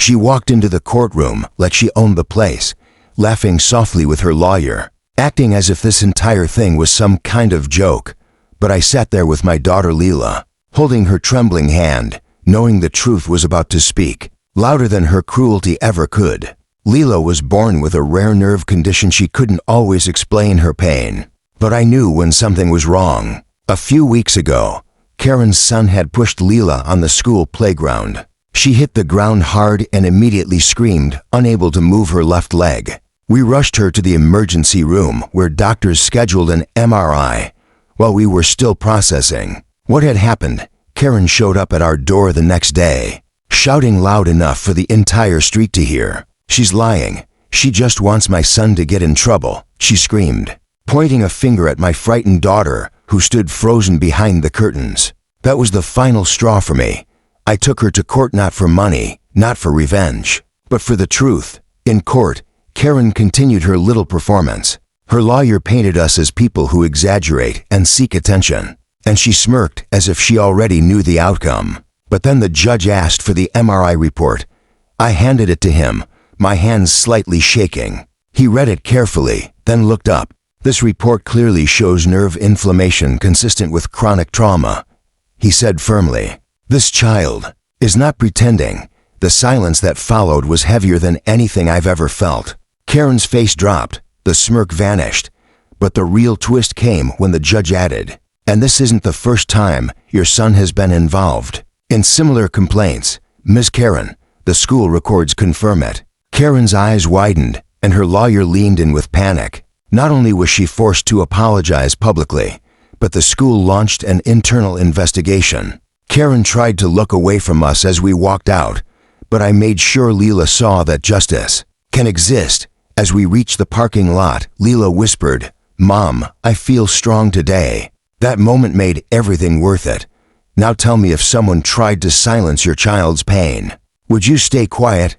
She walked into the courtroom like she owned the place, laughing softly with her lawyer, acting as if this entire thing was some kind of joke. But I sat there with my daughter Leela, holding her trembling hand, knowing the truth was about to speak, louder than her cruelty ever could. Leela was born with a rare nerve condition. She couldn't always explain her pain, but I knew when something was wrong. A few weeks ago, Karen's son had pushed Leela on the school playground. She hit the ground hard and immediately screamed, unable to move her left leg. We rushed her to the emergency room where doctors scheduled an MRI. While we were still processing what had happened, Karen showed up at our door the next day, shouting loud enough for the entire street to hear. "She's lying. She just wants my son to get in trouble," she screamed, pointing a finger at my frightened daughter, who stood frozen behind the curtains. That was the final straw for me. I took her to court not for money, not for revenge, but for the truth. In court, Karen continued her little performance. Her lawyer painted us as people who exaggerate and seek attention, and she smirked as if she already knew the outcome. But then the judge asked for the MRI report. I handed it to him, my hands slightly shaking. He read it carefully, then looked up. "This report clearly shows nerve inflammation consistent with chronic trauma," he said firmly. "This child is not pretending." The silence that followed was heavier than anything I've ever felt. Karen's face dropped, the smirk vanished, but the real twist came when the judge added, "And this isn't the first time your son has been involved in similar complaints, Ms. Karen. The school records confirm it." Karen's eyes widened, and her lawyer leaned in with panic. Not only was she forced to apologize publicly, but the school launched an internal investigation. Karen tried to look away from us as we walked out, but I made sure Leela saw that justice can exist. As we reached the parking lot, Leela whispered, "Mom, I feel strong today." That moment made everything worth it. Now tell me, if someone tried to silence your child's pain, would you stay quiet?